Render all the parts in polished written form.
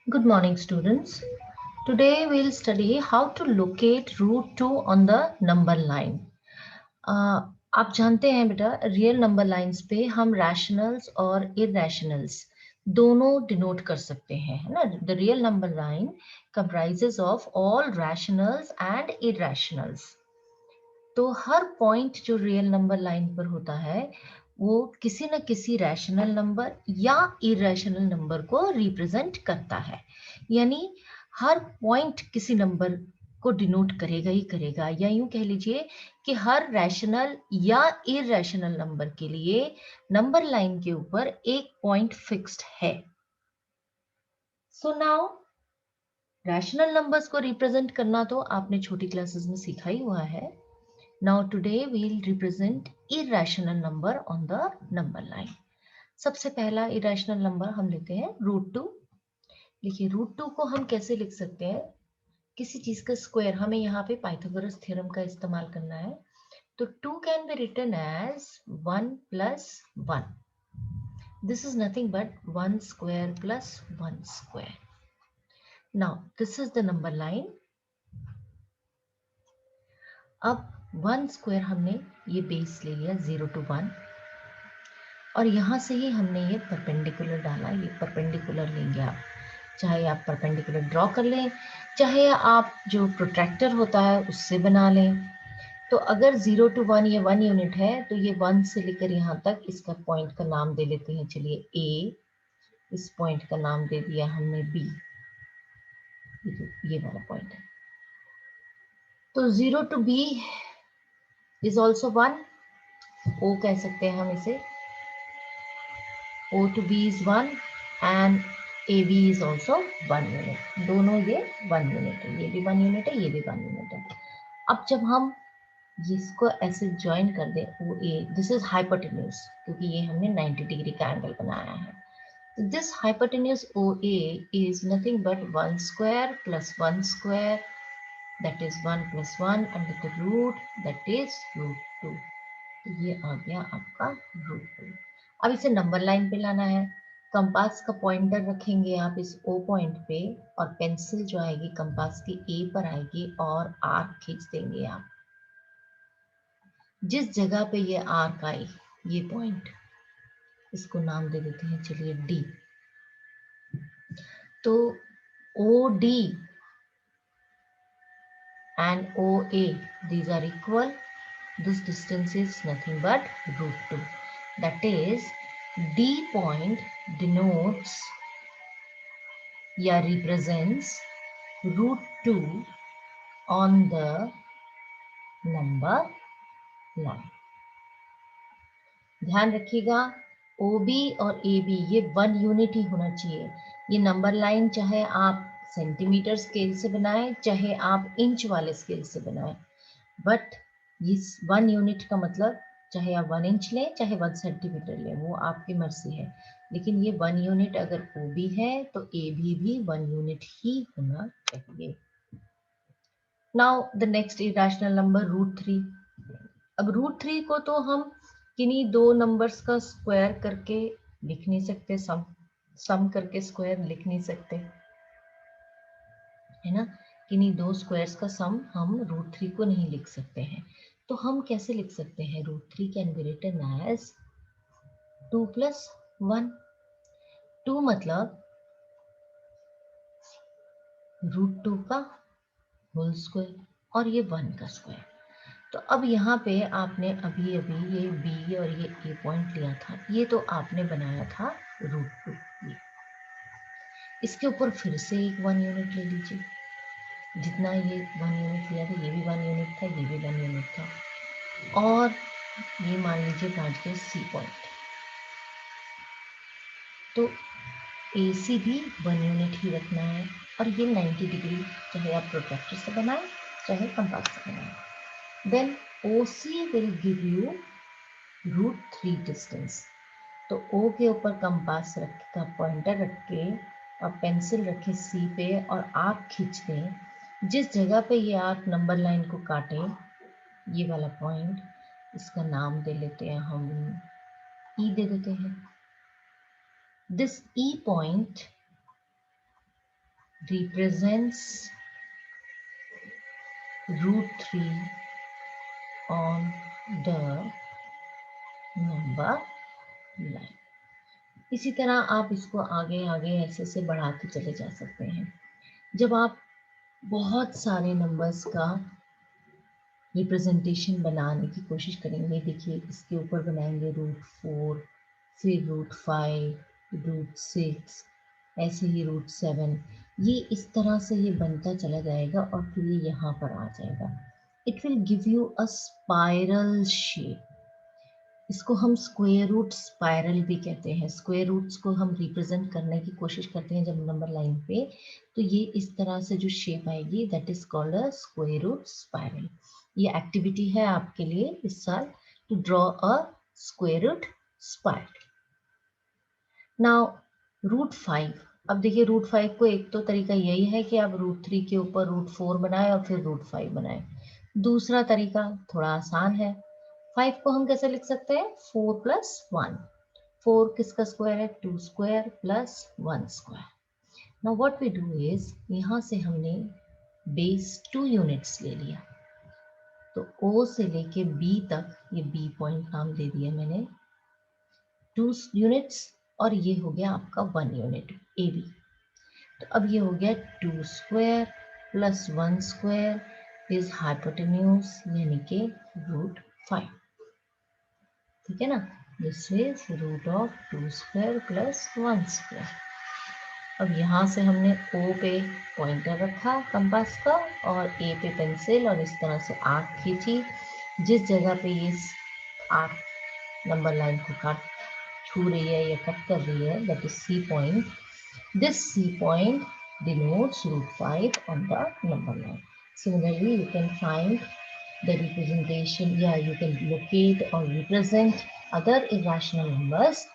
Good morning, students. Today we'll study how to locate root 2 on the number line. आप जानते हैं बेटा, real number lines पे हम रैशनल्स और इरेशनल्स दोनों डिनोट कर सकते हैं, है ना. The real number line comprises of all rationals and irrationals. तो हर पॉइंट जो रियल नंबर लाइन पर होता है वो किसी न किसी रैशनल नंबर या इरेशनल नंबर को रिप्रेजेंट करता है. यानी हर पॉइंट किसी नंबर को डिनोट करेगा ही करेगा, या यूं कह लीजिए कि हर रैशनल या इरेशनल नंबर के लिए नंबर लाइन के ऊपर एक पॉइंट फिक्स्ड है. सो नाउ रैशनल नंबर्स को रिप्रेजेंट करना तो आपने छोटी क्लासेस में सीखा ही हुआ है. Now today we'll represent irrational number on the number line. सबसे पहला irrational number हम लेते हैं √2. देखिए √2 को हम कैसे लिख सकते हैं. किसी चीज का स्क्वायर, हमें यहाँ पे पाइथागोरस थ्योरम का इस्तेमाल करना है. तो 2 can be written as 1 plus 1. This is nothing but 1 square plus 1 square. Now this is the number line. अब 1 स्क्वायर हमने ये बेस ले लिया 0 to 1, और यहाँ से ही हमने ये परपेंडिकुलर डाला. ये परपेंडिकुलर लेंगे आप, चाहे आप परपेंडिकुलर ड्रॉ कर लें, चाहे आप जो प्रोट्रैक्टर होता है उससे बना लें. तो अगर 0 to 1 ये 1 यूनिट है तो ये 1 से लेकर यहाँ तक इसका पॉइंट का नाम दे लेते हैं. चलिए ए, इस पॉइंट का नाम दे दिया हमने बी. ये वाला पॉइंट है. तो 0 to b इज ऑल्सो 1. ओ कह सकते हैं हम इसे. O to B is 1 and AB is also 1 unit. दोनों ये 1 यूनिट है, ये भी 1 यूनिट है, ये भी 1 यूनिट है. अब जब हम इसको ऐसे ज्वाइन कर दें OA, दिस इज हाइपोटेन्यूज, क्योंकि ये हमने 90 डिग्री का एंगल बनाया है. तो this hypotenuse OA is nothing but 1 square plus 1 square, that is 1 plus 1 under the root, that is √2. तो ये आ गया आपका √2. अब इसे नंबर लाइन पे लाना है. कंपास का पॉइंटर रखेंगे आप इस O पॉइंट पे, और पेंसिल जो आएगी कंपास की A पर आएगी और आर्क खींच देंगे आप. जिस जगह पे ये आर्क आई, ये पॉइंट, इसको नाम दे देते हैं चलिए D. तो OD and OA, these are equal. This distance is nothing but √2. That is, D point denotes या represents √2 on the number line. ध्यान रखिएगा, OB और AB ये 1 यूनिट ही होना चाहिए. ये नंबर लाइन चाहे आप सेंटीमीटर स्केल से बनाएं, चाहे आप इंच वाले स्केल से बनाएं, बट इस 1 यूनिट का मतलब चाहे आप 1 इंच लें चाहे 1 सेंटीमीटर लें, वो आपकी मर्जी है. लेकिन ये 1 यूनिट अगर OB है तो AB भी 1 यूनिट ही होना चाहिए. Now the next irrational number √3. अब √3 को तो हम किन्हीं दो नंबर्स का स्क्वायर करके लिख नहीं सकते, सम करके स्क्वायर लिख नहीं सकते, है ना. किन्हीं दो स्क्वायर्स का सम हम √3 को नहीं लिख सकते हैं. तो हम कैसे लिख सकते हैं? √3 can be written as 2 plus 1. 2 मतलब √2 का होल स्क्वायर, और ये 1 का स्क्वायर. तो अब यहाँ पे आपने अभी अभी ये B और ये A पॉइंट लिया था, ये तो आपने बनाया था √2. इसके ऊपर फिर से एक 1 यूनिट ले लीजिए. जितना ये 1 यूनिट लिया था, ये भी 1 यूनिट था, ये भी 1 यूनिट था, और ये मान लीजिए पहुंच गए C पॉइंट. तो AC भी 1 यूनिट ही रखना है, और ये 90 डिग्री, चाहे आप प्रोट्रैक्टर से बनाएं चाहे कंपास से बनाएं. Then OC will give you √3 distance. तो O के ऊपर कंपास का पॉइंटर रख के और पेंसिल रखे C पे और आर्क खींच दें. जिस जगह पे ये आर्क नंबर लाइन को काटे, ये वाला पॉइंट, इसका नाम दे लेते हैं हम, E दे देते हैं. This E point represents root 3 on the number line। इसी तरह आप इसको आगे आगे ऐसे से बढ़ाते चले जा सकते हैं। जब आप बहुत सारे नंबर्स का रिप्रेजेंटेशन बनाने की कोशिश करेंगे, देखिए इसके ऊपर बनाएंगे √4, फिर √5, √6, ऐसे ही √7, ये इस तरह से ये बनता चला जाएगा और फिर ये यहाँ पर आ जाएगा। It will give you a spiral shape. इसको हम स्क्वायर रूट स्पाइरल भी कहते हैं। स्क्वायर रूट्स को हम रिप्रेजेंट करने की कोशिश करते हैं जब नंबर लाइन पे, तो ये इस तरह से जो शेप आएगी that is called a square root spiral. ये एक्टिविटी है आपके लिए इस साल, to draw a square root spiral. Now √5, अब देखिए √5 को एक तो तरीका यही है कि आप √3 के ऊपर √4 बनाए और फिर √5 बनाए। दूसरा तरीका थोड़ा आसान है। 5 को हम कैसे लिख सकते हैं? 4 + 1। 4 किसका स्क्वायर है? 2 square plus 1 square. Now what we do is, यहाँ से हमने बेस 2 यूनिट्स ले लिया, तो O से लेके B तक, ये B पॉइंट नाम दे दिया मैंने, 2 यूनिट्स, और ये हो गया आपका 1 यूनिट AB। तो अब ये हो गया 2 square plus 1 square is hypotenuse, यानी कि √5। ठीक है ना? This is √2 square plus 1 square. अब यहाँ से हमने O पे पॉइंटर रखा कंपास का और A पे पेंसिल, और इस तरह से आर्क खींची। जिस जगह पे ये आर्क नंबर लाइन को काट छू रही है या कट कर रही है, that is C point. This C point denotes √5 on the number line. Similarly, you can find the representation, you can locate or represent other irrational numbers,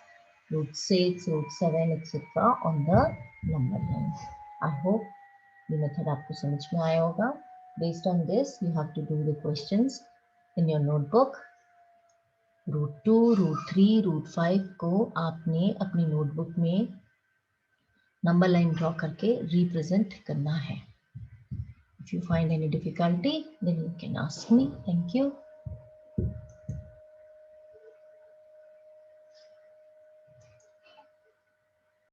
√6, √7, etc. on the number line. I hope the method आपको समझ में आया होगा. Based on this, you have to do the questions in your notebook. √2, √3, √5 को आपने अपनी notebook में number line draw करके रिप्रेजेंट करना है। If you find any difficulty, then you can ask me. Thank you.